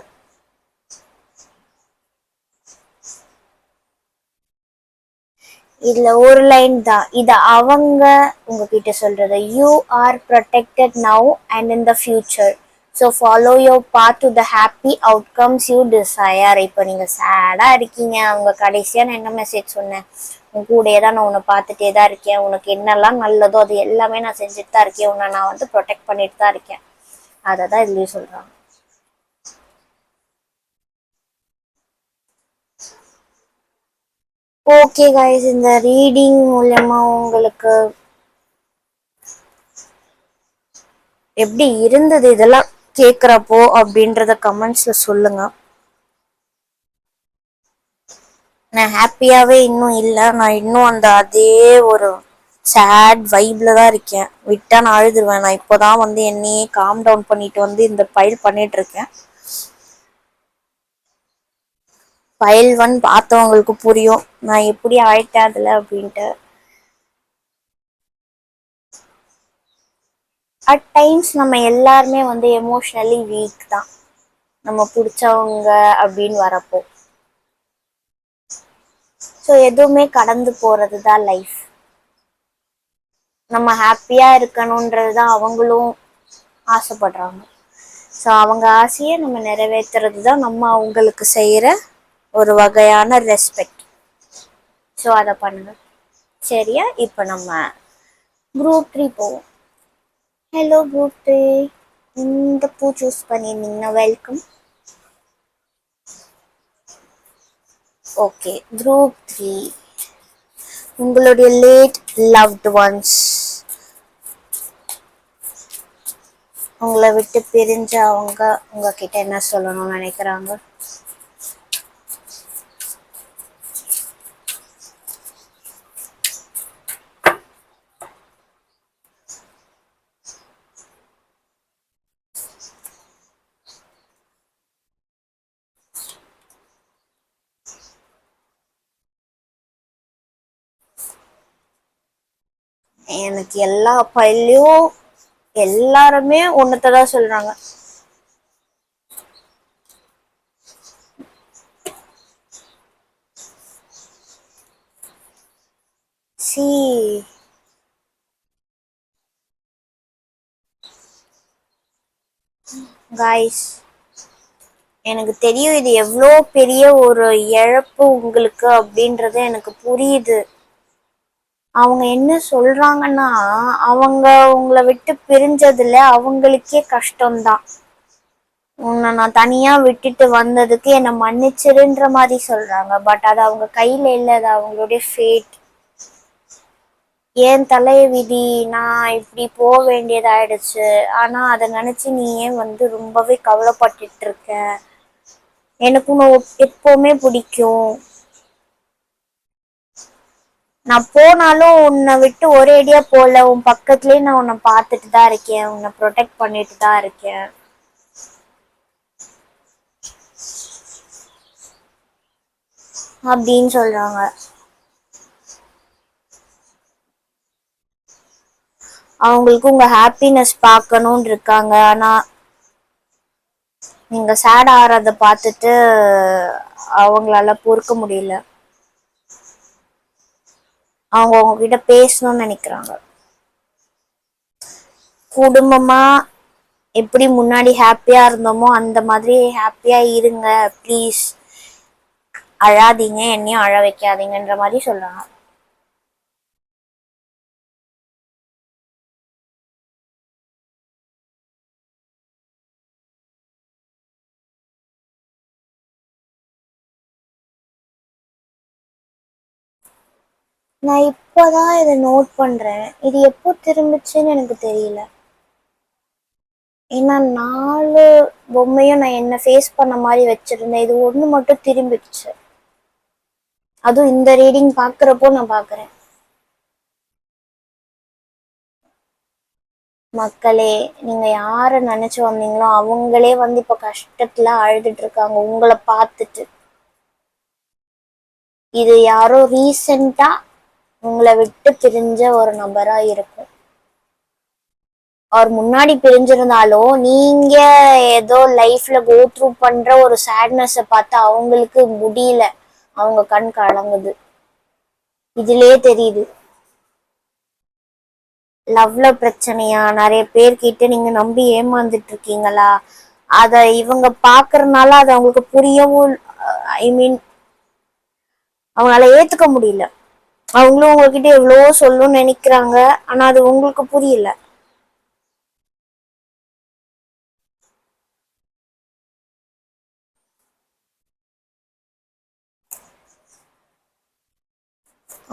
இதுல ஒரு லைன் தான் இது அவங்க உங்ககிட்ட சொல்றது. You are protected now and in the future. So follow your path to the happy outcomes you desire. இப்போ நீங்க சேடா இருக்கீங்க, அவங்க கடைசியா நான் என்ன மெசேஜ் சொன்னேன், உன் கூடயே தான் நான் உன்னை பார்த்துட்டே தான் இருக்கேன், உனக்கு என்னெல்லாம் நல்லதோ அது எல்லாமே நான் செஞ்சுட்டு தான் இருக்கேன், உன்னை நான் வந்து ப்ரொடெக்ட் பண்ணிட்டு தான் இருக்கேன். அதை தான் இதுலயும் சொல்றாங்க. ஓகே கைஸ், இந்த ரீடிங் மூலமா உங்களுக்கு எப்படி இருந்தது இதெல்லாம் கேக்குறப்போ அப்படின்றத கமெண்ட்ஸ்ல சொல்லுங்க. நான் ஹாப்பியாவே இன்னும் இல்லை. நான் இன்னும் அந்த அதே ஒரு சேட் வைப்ல தான் இருக்கேன். விட்டா நான் அழுதுருவேன். நான் இப்போதான் வந்து என்னையே காம் டவுன் பண்ணிட்டு வந்து இந்த பைல் பண்ணிட்டு இருக்கேன். பைல் 1 பார்த்தவங்களுக்கு புரியும் நான் எப்படி ஆயிட்டேன் அதுல அப்படின்ட்டு. அட் டைம்ஸ் நம்ம எல்லாருமே வந்து எமோஷ்னலி வீக் தான், நம்ம பிடிச்சவங்க அப்படின்னு வரப்போ. ஸோ எதுவுமே கடந்து போறது தான் லைஃப். நம்ம ஹாப்பியா இருக்கணும்ன்றது தான் அவங்களும் ஆசைப்படுறாங்க. ஸோ அவங்க ஆசையை நம்ம நிறைவேற்றுறது தான் நம்ம அவங்களுக்கு செய்கிற ஒரு வகையான ரெஸ்பெக்ட். ஸோ அதை பண்ணுங்க. சரியா? இப்போ நம்ம குரூப் 3 போவோம். ஹலோ குரூப் 3, இந்த பூ சூஸ் பண்ணியிருந்தீங்கன்னா வெல்கம். ஓகே, குரூப் 3 உங்களுடைய லேட் லவ்ட் ஒன்ஸ், உங்களை விட்டு பிரிஞ்ச அவங்க உங்ககிட்ட என்ன சொல்லணும்னு நினைக்கிறாங்க? எனக்கு எல்லா பையிலையும் எல்லாருமே ஒன்னதான் சொல்றாங்க. சி காய்ஸ், எனக்கு தெரியும் இது எவ்வளோ பெரிய ஒரு இழப்பு உங்களுக்கு அப்படின்றது எனக்கு புரியுது. அவங்க என்ன சொல்றாங்கன்னா, அவங்க உங்களை விட்டு பிரிஞ்சதுல அவங்களுக்கே கஷ்டம்தான். உன்னை நான் தனியா விட்டுட்டு வந்ததுக்கு என்னை மன்னிச்சிருன்ற மாதிரி சொல்றாங்க. பட் அது அவங்க கையில இல்லை, அது அவங்களுடைய ஃபேட். ஏன் தலை விதி, நான் இப்படி போக வேண்டியதாயிடுச்சு. ஆனா அதை நினைச்சு நீ ஏன் வந்து ரொம்பவே கவலைப்பட்டுட்டு இருக்க? எனக்கு உன்னை எப்பவுமே பிடிக்கும். நான் போனாலும் உன்னை விட்டு ஒரேடியா போல, உன் பக்கத்துலயே நான் உன்னை பார்த்துட்டு தான் இருக்கேன், உன்னை ப்ரொடெக்ட் பண்ணிட்டு தான் இருக்கேன் அப்படின்னு சொல்றாங்க. அவங்களுக்கு உங்க ஹாப்பினஸ் பார்க்கணும்னு இருக்காங்க. ஆனா நீங்க சேட் ஆறத பார்த்துட்டு அவங்களால பொறுக்க முடியல. அவங்க உங்ககிட்ட பேசணும்னு நினைக்கிறாங்க. குடும்பமா எப்படி முன்னாடி ஹாப்பியா இருந்தோமோ அந்த மாதிரி ஹாப்பியா இருங்க ப்ளீஸ், அழாதீங்க, என்னையும் அழ வைக்காதீங்கன்ற மாதிரி சொல்றாங்க. நான் இப்போதான் இதை நோட் பண்றேன். இது எப்போ திரும்பிச்சுன்னு எனக்கு தெரியல. ஏன்னா 4 பொம்மையும் நான் என்ன ஃபேஸ் பண்ண மாதிரி வச்சிருந்தேன். இது ஒண்ணு மட்டும் திரும்பிடுச்சு. அதுவும் இந்த ரீடிங் பாக்குறப்போ நான் பாக்குறேன். மக்களே, நீங்க யார நினைச்சு வந்தீங்களோ அவங்களே வந்து இப்ப கஷ்டத்துல அழுதுட்டு இருக்காங்க உங்களை பார்த்துட்டு. இது யாரோ ரீசெண்டா உங்களை விட்டு பிரிஞ்ச ஒரு நபரா இருக்கும். அவர் முன்னாடி பிரிஞ்சிருந்தாலும் நீங்க ஏதோ லைஃப்ல கோ த்ரூ பண்ற ஒரு சேட்னஸ பார்த்து அவங்களுக்கு முடியல, அவங்க கண் கலங்குது. இதுலயே தெரியுது. லவ்ல பிரச்சனையா, நிறைய பேர்கிட்ட நீங்க நம்பி ஏமாந்துட்டு இருக்கீங்களா, அத இவங்க பாக்குறதுனால அது அவங்களுக்கு புரியவும், ஐ மீன் அவங்களால ஏத்துக்க முடியல. அவங்களும் உங்ககிட்ட எவ்வளவோ சொல்லணும்னு நினைக்கிறாங்க, ஆனா அது உங்களுக்கு புரியல.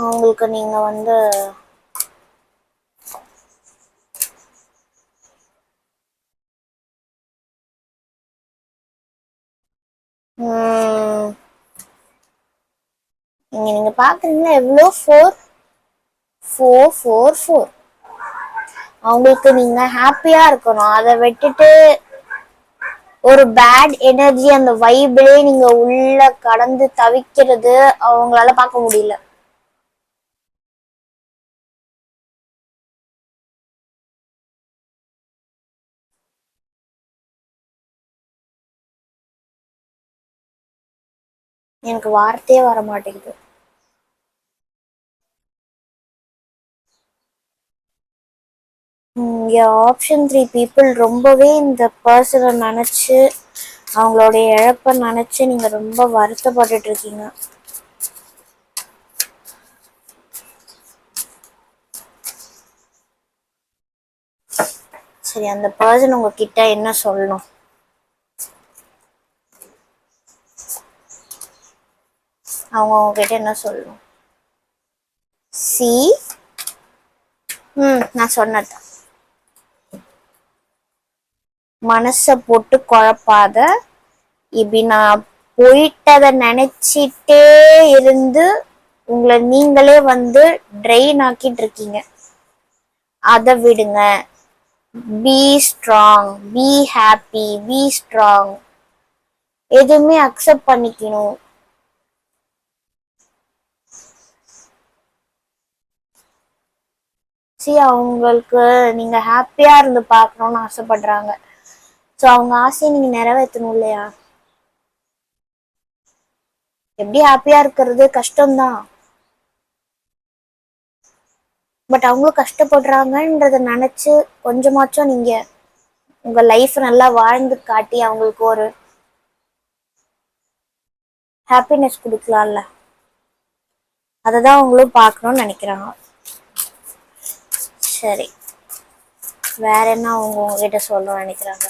அவங்களுக்கு நீங்க வந்து நீங்க பாக்குறீங்களா எவ்வளோ 4 அவங்களுக்கு நீங்க ஹாப்பியா இருக்கணும். அதை விட்டுட்டு ஒரு பேட் எனர்ஜி அந்த வைப்லயே நீங்க உள்ள கடந்து தவிக்கிறது அவங்களால பார்க்க முடியல. எனக்கு வார்த்தையே வர மாட்டேங்குது. இங்க ஆப்ஷன் 3 பீப்புள் ரொம்பவே இந்த பர்சனை நினைச்சு அவங்களுடைய இழப்பை நினைச்சு நீங்க ரொம்ப வருத்தப்பட்டுட்டு இருக்கீங்க. சரி, அந்த பர்சன் உங்ககிட்ட என்ன சொல்லணும்? அவங்க உங்ககிட்ட என்ன சொல்லணும்? சி நான் சொன்னது. மனச போட்டு குழப்பாத. இப்படி நான் போயிட்டதை நினைச்சிட்டே இருந்து உங்களை நீங்களே வந்து ட்ரெயின் ஆக்கிட்டு இருக்கீங்க. அதை விடுங்க. Be strong, be happy, be strong. எதுவுமே அக்செப்ட் பண்ணிக்கணும். சரி, அவங்களுக்கு நீங்க ஹாப்பியா இருந்து பார்க்கணும்னு ஆசைப்படுறாங்க. ஸோ அவங்க ஆசையை நீங்க நிறைவேற்றணும் இல்லையா? எப்படி ஹாப்பியா இருக்கிறது கஷ்டம்தான். பட் அவங்களும் கஷ்டப்படுறாங்கன்றத நினைச்சு கொஞ்சமாச்சும் நீங்க உங்க லைஃப் நல்லா வாழ்ந்து காட்டி அவங்களுக்கு ஒரு ஹாப்பினஸ் கொடுக்கலாம்ல. அததான் அவங்களும் பார்க்கணும்னு நினைக்கிறாங்க. சரி, வேற என்ன அவங்க உங்ககிட்ட சொல்லணும்னு நினைக்கிறாங்க?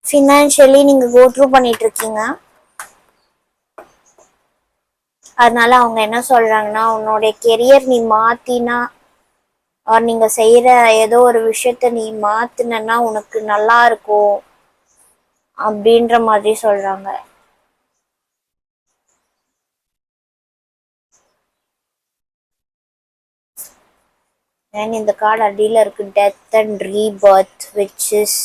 ஃபினான்ஷியலி நீங்க கோ த்ரூ பண்ணிட்டு இருக்கீங்க. அதனால அவங்க என்ன சொல்றாங்கன்னா, உன்னுடைய கெரியர் நீ மாத்தினா, நீங்க செய்யற ஏதோ ஒரு விஷயத்த நீ மாத்தினா உனக்கு நல்லா இருக்கும் அப்படின்ற மாதிரி சொல்றாங்க. அண்ட் இந்த கார்டு அடியில இருக்கு, death and Rebirth, which is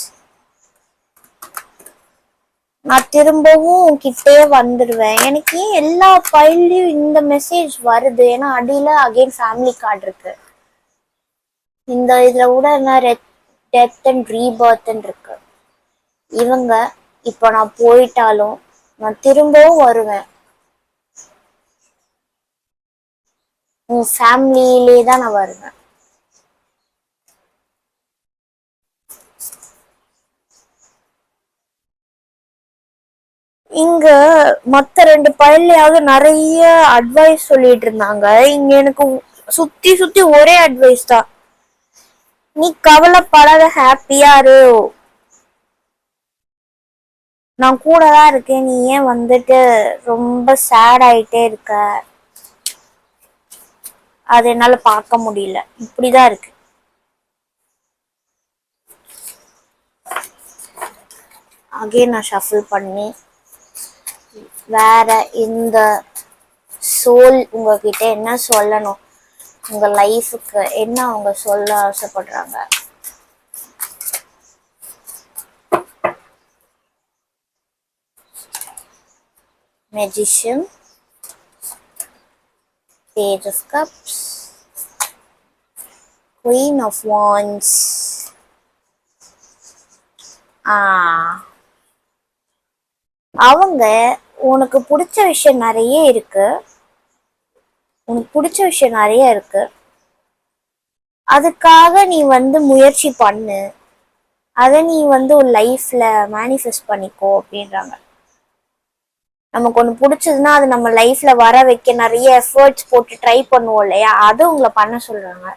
நான் திரும்பவும் கிட்டே வந்துடுவேன். எனக்கு ஏன் எல்லா ஃபைல்லையும் இந்த மெசேஜ் வருது? ஏன்னா அடியில அகைன் ஃபேமிலி கார்டு இருக்கு. இந்த இதுல கூட என்ன டெத் அண்ட் ரீபர்த்ன்னு இருக்கு. இவங்க இப்போ நான் போயிட்டாலும் நான் திரும்பவும் வருவேன். உன் ஃபேமிலியிலே தான் நான் வருவேன். இங்க மத்த 2 பையன்லயாவது நிறைய அட்வைஸ் சொல்லிட்டு இருந்தாங்க. இங்க எனக்கு சுத்தி சுத்தி ஒரே அட்வைஸ் தான். நீ கவலைப்படாத, ஹாப்பியா இரு, நான் கூட தான் இருக்கேன், நீ ஏன் வந்துட்டு ரொம்ப சேட் ஆயிட்டே இருக்க, அது என்னால பார்க்க முடியல, இப்படிதான் இருக்கு. அகைன் நான் ஷஃபிள் பண்ணி வேற இந்த சோல் உங்ககிட்ட என்ன சொல்லணும், உங்க லைஃபுக்கு என்ன அவங்க சொல்ல ஆசைப்படுறாங்க. Magician, Page of Cups, Queen of Wands. அவங்க உனக்கு பிடிச்ச விஷயம் நிறைய இருக்கு, உனக்கு பிடிச்ச விஷயம் நிறைய இருக்கு, அதுக்காக நீ முயற்சி பண்ணு, அதை நீ ஒரு லைஃப்ல மேனிஃபெஸ்ட் பண்ணிக்கோ அப்படின்றாங்க. நமக்கு ஒன்று பிடிச்சதுன்னா அது நம்ம லைஃப்ல வர வைக்க நிறைய எஃபர்ட்ஸ் போட்டு ட்ரை பண்ணுவோம் இல்லையா, அது உங்களை பண்ண சொல்றாங்க.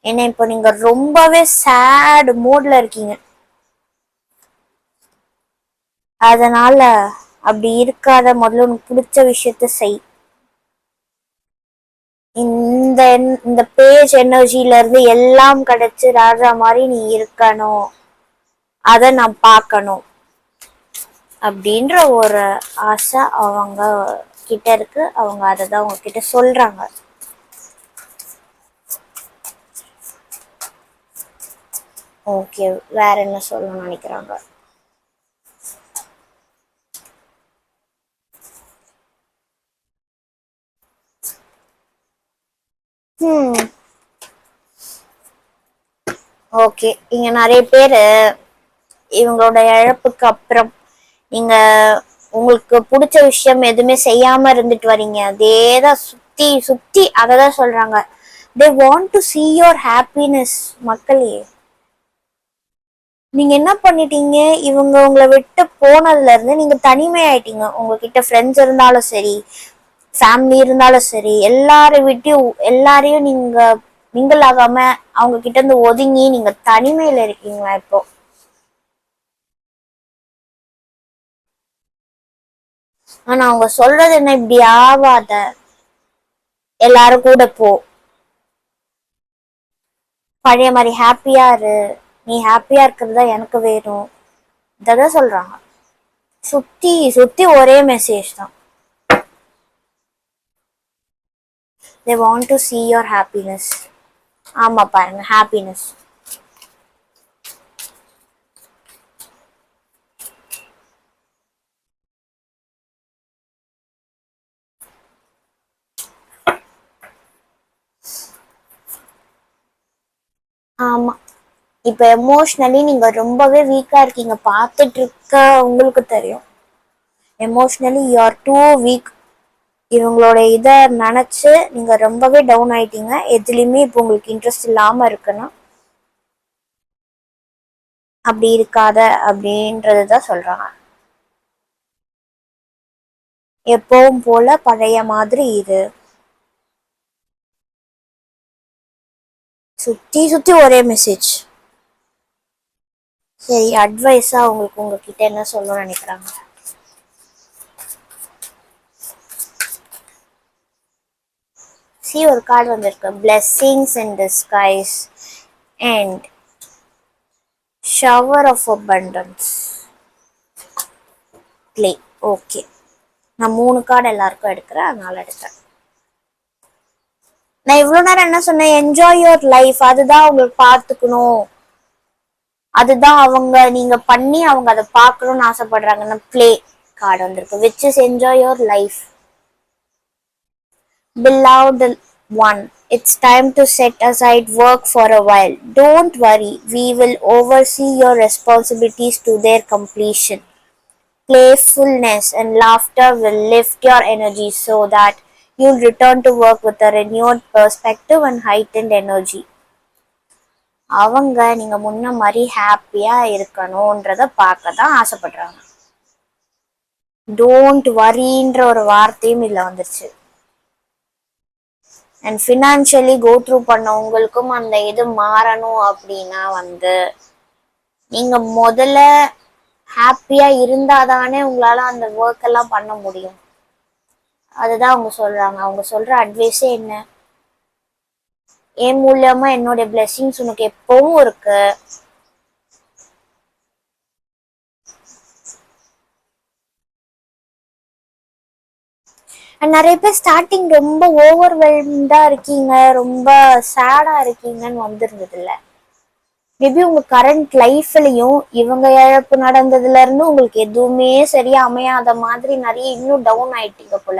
ஏன்னா இப்போ நீங்க ரொம்பவே சேட் மூட்ல இருக்கீங்க, அதனால அப்படி இருக்காத, முதல்ல உனக்கு பிடிச்ச விஷயத்த செய். இந்த இந்த பேஜ் எனர்ஜில இருந்து எல்லாம் கிடைச்சு ராஜா மாதிரி நீ இருக்கணும், அதை நான் பார்க்கணும் அப்படின்ற ஒரு ஆசை அவங்க கிட்ட இருக்கு. அவங்க அதை தான் உங்ககிட்ட சொல்றாங்க. ஓகே, வேற என்ன சொல்லணும்னு நினைக்கிறாங்க? ஓகே, இங்க நிறைய பேரு இவங்களோட இழப்புக்கு அப்புறம் நீங்க உங்களுக்கு பிடிச்ச விஷயம் எதுவுமே செய்யாம இருந்துட்டு வரீங்க. அதேதான் சுத்தி சுத்தி அததான் சொல்றாங்க. they want to see your happiness. மக்களே, நீங்க என்ன பண்ணிட்டீங்க, இவங்க உங்களை விட்டு போனதுல இருந்து நீங்க தனிமை ஆயிட்டீங்க. உங்ககிட்ட ஃப்ரெண்ட்ஸ் இருந்தாலும் சரி, ஃபேமிலி இருந்தாலும் சரி, எல்லாரையும் நீங்க மிங்கிள் ஆகாம அவங்க கிட்ட இருந்து ஒதுங்கி நீங்க தனிமையில இருக்கீங்களா இப்போ? ஆனா அவங்க சொல்றது என்ன, இப்படி ஆவாத, எல்லாரும் கூட போ, பழைய மாதிரி ஹாப்பியா இரு, நீ ஹாப்பியா இருக்கிறது தான் எனக்கு வேணும், இதான் சொல்றாங்க. சுத்தி சுத்தி ஒரே மெசேஜ் தான். they want to see your happiness. ஆமா பாருங்க, ஹாப்பினஸ். ஆமா, இப்ப எமோஷ்னலி நீங்க ரொம்பவே வீக்கா இருக்கீங்க, பார்த்துட்டு இருக்க உங்களுக்கு தெரியும். Emotionally you are too weak. இவங்களோட இதை நினைச்சு நீங்க ரொம்பவே டவுன் ஆயிட்டீங்க. எதுலையுமே இப்போ உங்களுக்கு இன்ட்ரெஸ்ட் இல்லாம இருக்குன்னா அப்படி இருக்காத அப்படின்றதுதான் சொல்றாங்க. எப்பவும் போல பழைய மாதிரி இரு. சுத்தி சுத்தி ஒரே மெசேஜ். சரி, அட்வைஸா உங்களுக்கு உங்ககிட்ட என்ன சொல்லணும்னு நினைக்கிறாங்க? சி, ஒரு கார்டு வந்திருக்கு, blessings in disguise and shower of abundance play. Okay, நான் 3 கார்டு எல்லாருக்கும் எடுக்கிறேன், அதனால எடுத்தேன். நான் இவ்வளவு நேரம் என்ன சொன்னேன், என்ஜாய் யுவர் லைஃப், அதுதான் உங்களுக்கு பார்த்துக்கணும், அதுதான் அவங்க நீங்க பண்ணி அவங்க அதை பார்க்கணும்னு ஆசைப்படுறாங்கன்னா ப்ளே கார்டு வந்திருக்கு. which is enjoy your life. Beloved one, it's time to set aside work for a while. Don't worry, we will oversee your responsibilities to their completion. Playfulness and laughter will lift your energy so that you'll return to work with a renewed perspective and heightened energy. அவங்க நீங்க முன்ன மாதிரி ஹாப்பியா இருக்கணும்ன்றத பார்க்க தான் ஆசைப்படுறாங்க. Don't வரின்ற ஒரு வார்த்தையும் இல்லை வந்துருச்சு. அண்ட் ஃபினான்ஷியலி கோ த்ரூ பண்ண உங்களுக்கும் அந்த இது மாறணும் அப்படின்னா நீங்க முதல்ல ஹாப்பியா இருந்தாதானே உங்களால அந்த ஒர்க் எல்லாம் பண்ண முடியும். அதுதான் அவங்க சொல்றாங்க. அவங்க சொல்ற அட்வைஸே என்ன, என் மூலியமா என்னோட பிளெஸிங்ஸ் உனக்கு எப்பவும் இருக்கு. நிறைய பேர் ஸ்டார்டிங் ரொம்ப ஓவர்வெல்ம்டா இருக்கீங்க, ரொம்ப சேடா இருக்கீங்கன்னு வந்துருந்தது இல்ல. மேபி உங்க கரண்ட் லைஃப்லயும் இவங்க இழப்பு நடந்ததுல இருந்து உங்களுக்கு எதுவுமே சரியா அமையாத மாதிரி நிறைய இன்னும் டவுன் ஆயிட்டீங்க போல.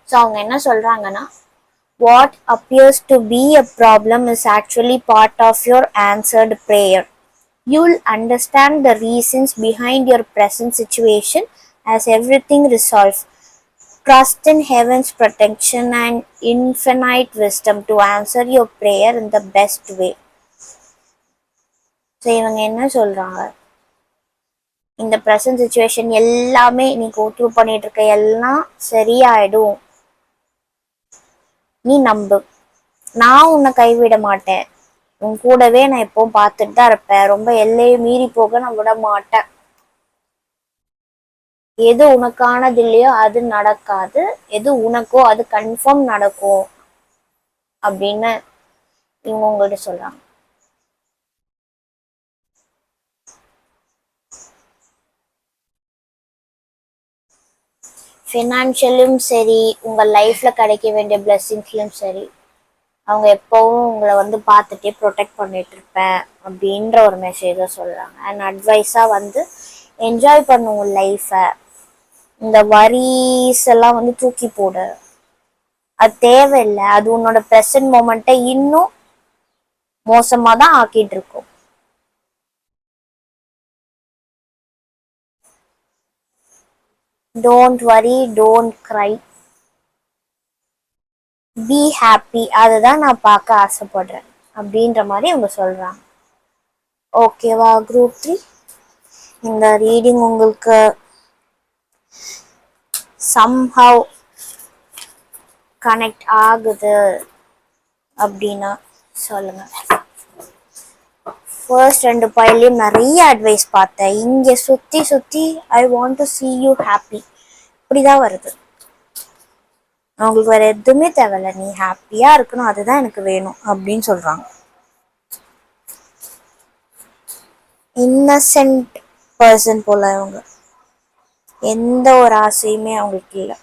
ஸோ அவங்க என்ன சொல்றாங்கன்னா, what appears to be a problem is actually part of your answered prayer. You'll understand the reasons behind your present situation as everything resolves. Trust in heaven's protection and infinite wisdom to answer your prayer in the best way. So இவங்க என்ன சொல்றாங்க, இந்த present situation எல்லாமே நீ கோ through பண்ணிட்டு இருக்க எல்லாம் சரியாயிடும், நீ நம்பு, நான் உன்னை கைவிட மாட்டேன், உன் கூடவே நான் எப்பவும் பார்த்துட்டு தான் இருப்பேன், ரொம்ப எல்லையை மீறி போக நான் விட மாட்டேன், எது உனக்கானது இல்லையோ அது நடக்காது, எது உனக்கோ அது கன்ஃபார்ம் நடக்கும் அப்படின்னு இவங்க உங்கள்கிட்ட சொல்றாங்க. ஃபினான்ஷியலும் சரி, உங்கள் லைஃப்பில் கிடைக்க வேண்டிய பிளெஸிங்ஸ்லையும் சரி, அவங்க எப்போவும் உங்களை பார்த்துட்டே ப்ரொடெக்ட் பண்ணிட்டு இருப்பேன் அப்படின்ற ஒரு மெசேஜை சொல்கிறாங்க. அண்ட் அட்வைஸாக என்ஜாய் பண்ணும் உன் லைஃப்பை, இந்த வரிஸ் எல்லாம் தூக்கி போடு, அது தேவையில்லை, அது உன்னோட ப்ரெசன்ட் மொமெண்ட்டை இன்னும் மோசமாக தான் ஆக்கிட்டு இருக்கும். Don't worry, don't cry, be happy, அதுதான் நான் பார்க்க ஆசைப்படுறேன் அப்படின்ற மாதிரி அவங்க சொல்கிறாங்க. ஓகேவா குரூப் 3? இந்த ரீடிங் உங்களுக்கு சம்ஹவ் கனெக்ட் ஆகுது அப்படின்னா சொல்லுங்க. ஃபர்ஸ்ட் 2 பைலையும் நிறைய அட்வைஸ் பார்த்தேன். இங்கே சுற்றி சுற்றி I want to see you happy இப்படிதான் வருது. அவங்களுக்கு வேற எதுவுமே தேவையில்ல, நீ ஹாப்பியா இருக்கணும், அதுதான் எனக்கு வேணும் அப்படின்னு சொல்றாங்க. இன்னசென்ட் பர்சன் போல அவங்க, எந்த ஒரு ஆசையுமே அவங்களுக்கு இல்லை.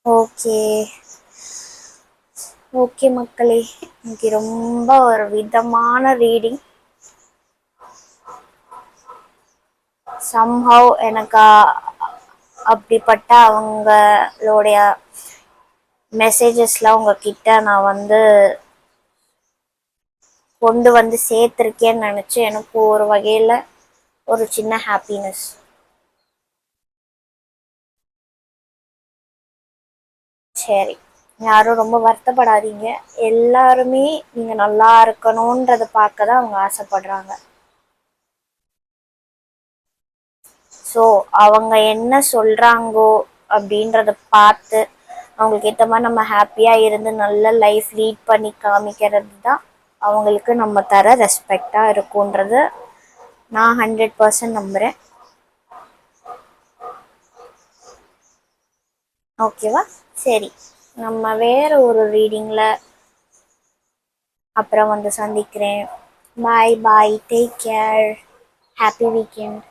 ஓகே ஓகே மக்களே, இன்னைக்கு ரொம்ப ஒரு விதமான ரீடிங். சம்ஹவ் எனக்கு அப்படிப்பட்ட அவங்களுடைய மெசேஜஸ்லாம் உங்ககிட்ட நான் கொண்டு சேர்த்துருக்கேன்னு நினச்சி எனக்கு ஒரு வகையில் ஒரு சின்ன ஹாப்பினஸ். சரி, யாரும் ரொம்ப வருத்தப்படாதீங்க, எல்லாருமே நீங்கள் நல்லா இருக்கணுன்றதை பார்க்க தான் அவங்க ஆசைப்படுறாங்க. ஸோ அவங்க என்ன சொல்கிறாங்கோ அப்படின்றத பார்த்து அவங்களுக்கு ஏற்ற மாதிரி நம்ம ஹாப்பியாக இருந்து நல்ல லைஃப் லீட் பண்ணி காமிக்கிறது தான் அவங்களுக்கு நம்ம தர ரெஸ்பெக்டாக இருக்குன்றது நான் 100% நம்புகிறேன். ஓகேவா? சரி, நம்ம வேற ஒரு ரீடிங்கில் அப்புறம் சந்திக்கிறேன். பாய் பாய், டேக் கேர், ஹாப்பி வீக்கெண்ட்.